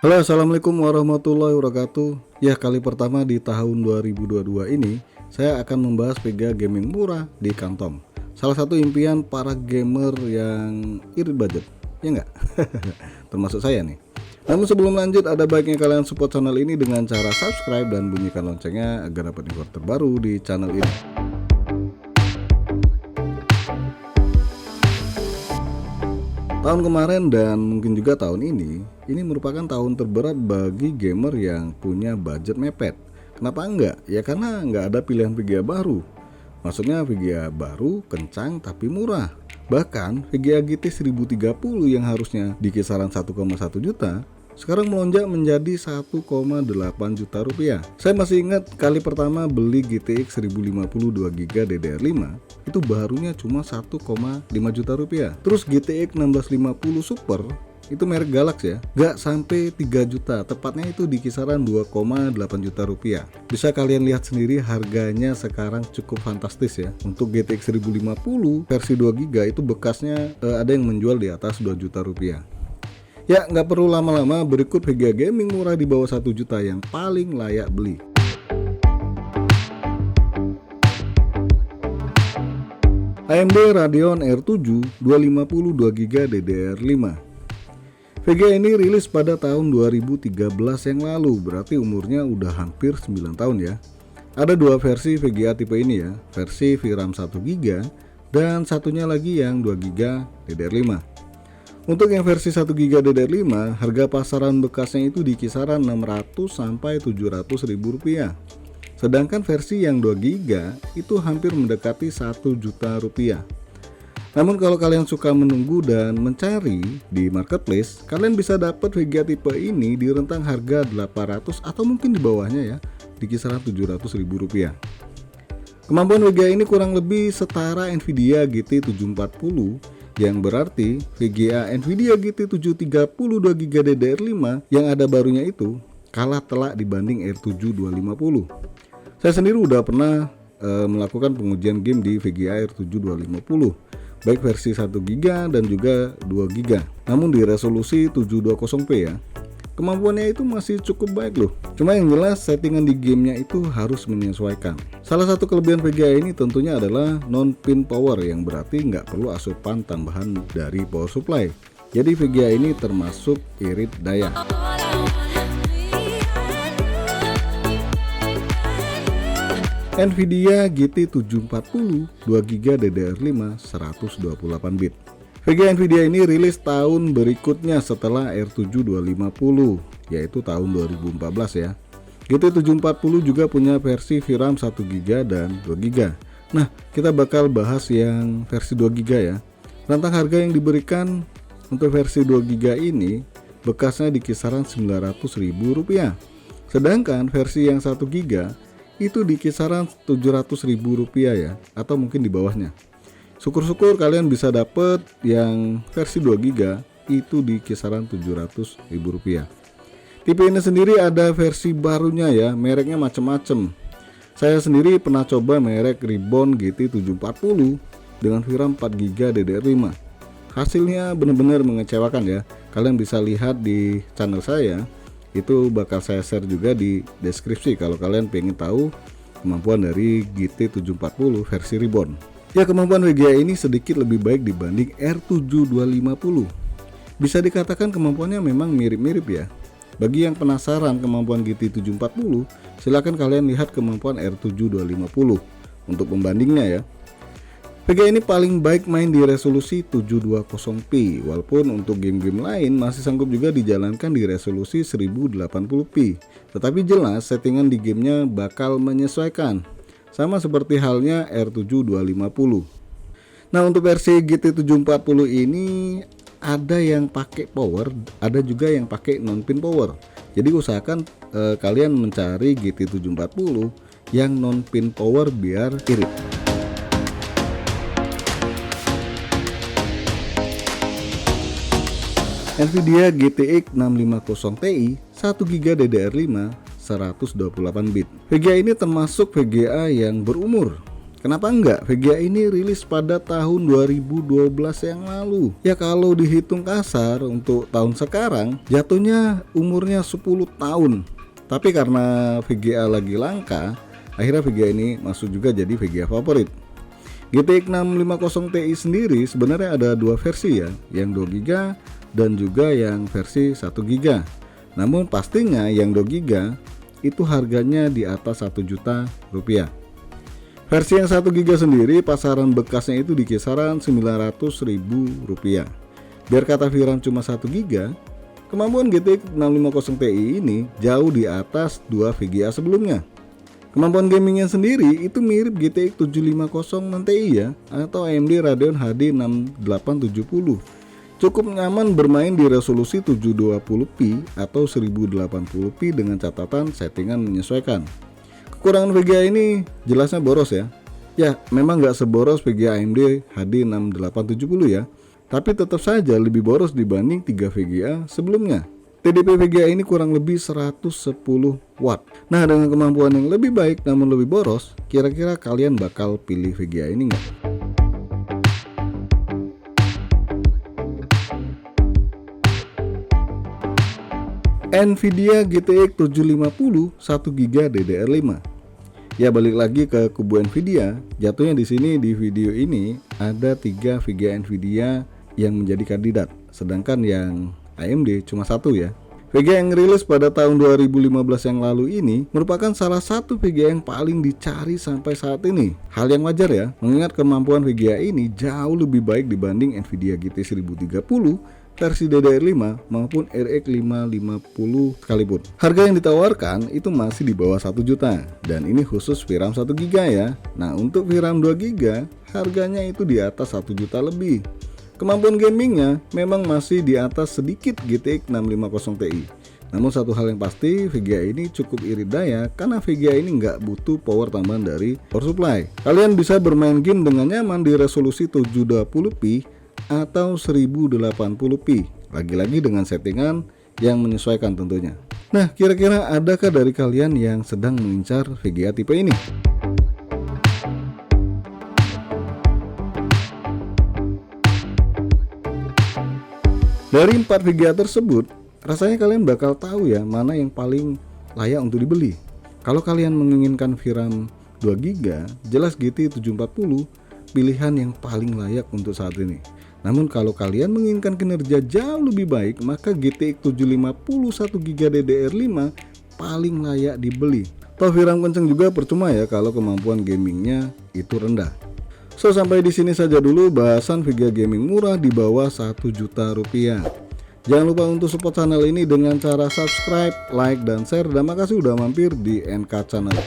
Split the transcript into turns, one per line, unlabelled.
Halo, assalamualaikum warahmatullahi wabarakatuh. Ya, kali pertama di tahun 2022 ini saya akan membahas VGA gaming murah di kantong. Salah satu impian para gamer yang irit budget, ya enggak? Termasuk saya nih. Namun sebelum lanjut, ada baiknya kalian support channel ini dengan cara subscribe dan bunyikan loncengnya agar dapat info terbaru di channel ini. Tahun kemarin dan mungkin juga tahun ini merupakan tahun terberat bagi gamer yang punya budget mepet. Kenapa enggak? Ya karena enggak ada pilihan VGA baru. Maksudnya VGA baru, kencang tapi murah. Bahkan VGA GT 1030 yang harusnya di kisaran 1,1 juta sekarang melonjak menjadi 1,8 juta rupiah. Saya masih ingat kali pertama beli GTX 1050 2GB DDR5 itu barunya cuma 1,5 juta rupiah. Terus GTX 1650 Super itu merek Galaxy ya, gak sampai 3 juta, tepatnya itu di kisaran 2,8 juta rupiah. Bisa kalian lihat sendiri harganya sekarang cukup fantastis ya. Untuk GTX 1050 versi 2GB itu bekasnya ada yang menjual di atas 2 juta rupiah. Ya, nggak perlu lama-lama, berikut VGA gaming murah di bawah 1 juta yang paling layak beli. AMD Radeon R7 250 2GB DDR5. VGA ini rilis pada tahun 2013 yang lalu, berarti umurnya udah hampir 9 tahun ya. Ada dua versi VGA tipe ini ya, versi VRAM 1GB dan satunya lagi yang 2GB DDR5. Untuk yang versi 1GB DDR5, harga pasaran bekasnya itu di kisaran 600 sampai 700 ribu rupiah. Sedangkan versi yang 2GB itu hampir mendekati 1 juta rupiah. Namun kalau kalian suka menunggu dan mencari di marketplace, kalian bisa dapat VGA tipe ini di rentang harga 800 atau mungkin di bawahnya ya, di kisaran 700 ribu rupiah. Kemampuan VGA ini kurang lebih setara Nvidia GT 740, yang berarti VGA Nvidia GT 730 2GB DDR5 yang ada barunya itu kalah telak dibanding R7 250. Saya sendiri udah pernah melakukan pengujian game di VGA R7 250, baik versi 1GB dan juga 2GB, namun di resolusi 720p ya. Kemampuannya itu masih cukup baik loh. Cuma yang jelas settingan di gamenya itu harus menyesuaikan. Salah satu kelebihan VGA ini tentunya adalah non-pin power, yang berarti nggak perlu asupan tambahan dari power supply. Jadi VGA ini termasuk irit daya. Nvidia GT 740 2GB DDR5 128 bit. VGA Nvidia ini rilis tahun berikutnya setelah R7 250, yaitu tahun 2014 ya. GT 740 juga punya versi VRAM 1GB dan 2GB. Nah, kita bakal bahas yang versi 2GB ya. Rentang harga yang diberikan untuk versi 2GB ini bekasnya di kisaran 900 ribu rupiah. Sedangkan versi yang 1GB itu di kisaran 700 ribu rupiah ya, atau mungkin di bawahnya. Syukur-syukur kalian bisa dapet yang versi 2GB itu di kisaran 700 ribu rupiah. Tipe ini sendiri ada versi barunya ya, mereknya macem-macem. Saya sendiri pernah coba merek Ribbon GT 740 dengan VRAM 4GB DDR5. Hasilnya benar-benar mengecewakan ya. Kalian bisa lihat di channel saya, itu bakal saya share juga di deskripsi kalau kalian pengen tahu kemampuan dari GT 740 versi Ribbon. Ya, kemampuan VGA ini sedikit lebih baik dibanding R7 250. Bisa dikatakan kemampuannya memang mirip-mirip ya. Bagi yang penasaran kemampuan GT 740, silakan kalian lihat kemampuan R7 250 untuk pembandingnya ya. VGA ini paling baik main di resolusi 720p, walaupun untuk game-game lain masih sanggup juga dijalankan di resolusi 1080p. Tetapi jelas settingan di gamenya bakal menyesuaikan, sama seperti halnya R7 250. Nah, untuk versi GT 740 ini ada yang pakai power, ada juga yang pakai non-pin power. Jadi usahakan kalian mencari GT 740 yang non-pin power biar irit. Nvidia GTX 650 Ti 1GB DDR5 128 bit. VGA ini termasuk VGA yang berumur Kenapa enggak? VGA ini rilis pada tahun 2012 yang lalu. Ya kalau dihitung kasar untuk tahun sekarang, jatuhnya umurnya 10 tahun. Tapi karena VGA lagi langka, akhirnya VGA ini masuk juga jadi VGA favorit. GTX 650 Ti sendiri sebenarnya ada dua versi ya, yang 2GB dan juga yang versi 1GB. Namun pastinya yang 2GB itu harganya di atas 1 juta rupiah. Versi yang 1GB sendiri pasaran bekasnya itu di kisaran 900.000 rupiah. Biar kata VRAM cuma 1GB, kemampuan GTX 650 Ti ini jauh di atas 2 VGA sebelumnya. Kemampuan gamingnya sendiri itu mirip GTX 750 Ti ya, atau AMD Radeon HD 6870. Cukup nyaman bermain di resolusi 720p atau 1080p dengan catatan settingan menyesuaikan. Kekurangan VGA ini jelasnya boros ya. Ya memang nggak seboros VGA AMD HD 6870 ya, tapi tetap saja lebih boros dibanding 3 VGA sebelumnya. TDP VGA ini kurang lebih 110 watt. Nah dengan kemampuan yang lebih baik namun lebih boros, kira-kira kalian bakal pilih VGA ini nggak? Nvidia GTX 750 1GB DDR5. Ya balik lagi ke kubu Nvidia, jatuhnya di sini di video ini ada 3 VGA Nvidia yang menjadi kandidat, sedangkan yang AMD cuma satu ya. VGA yang rilis pada tahun 2015 yang lalu ini merupakan salah satu VGA yang paling dicari sampai saat ini. Hal yang wajar ya, mengingat kemampuan VGA ini jauh lebih baik dibanding Nvidia GT 1030 versi DDR5 maupun RX 550 sekalipun. Harga yang ditawarkan itu masih di bawah 1 juta dan ini khusus VRAM 1GB ya. Nah untuk VRAM 2GB harganya itu di atas 1 juta lebih. Kemampuan gamingnya memang masih di atas sedikit GTX 650 Ti. Namun satu hal yang pasti, VGA ini cukup irit daya karena VGA ini nggak butuh power tambahan dari power supply. Kalian bisa bermain game dengan nyaman di resolusi 720p atau 1080p, lagi-lagi dengan settingan yang menyesuaikan tentunya. Nah, kira-kira adakah dari kalian yang sedang mengincar VGA tipe ini? Dari 4 VGA tersebut, rasanya kalian bakal tahu ya mana yang paling layak untuk dibeli. Kalau kalian menginginkan VRAM 2GB, jelas GT 740 pilihan yang paling layak untuk saat ini. Namun kalau kalian menginginkan kinerja jauh lebih baik, maka GTX 750 1GB DDR5 paling layak dibeli. Toh VRAM kenceng juga percuma ya kalau kemampuan gamingnya itu rendah. So sampai di sini saja dulu bahasan VGA gaming murah di bawah 1 juta rupiah. Jangan lupa untuk support channel ini dengan cara subscribe, like, dan share. Dan makasih udah mampir di NK Channel.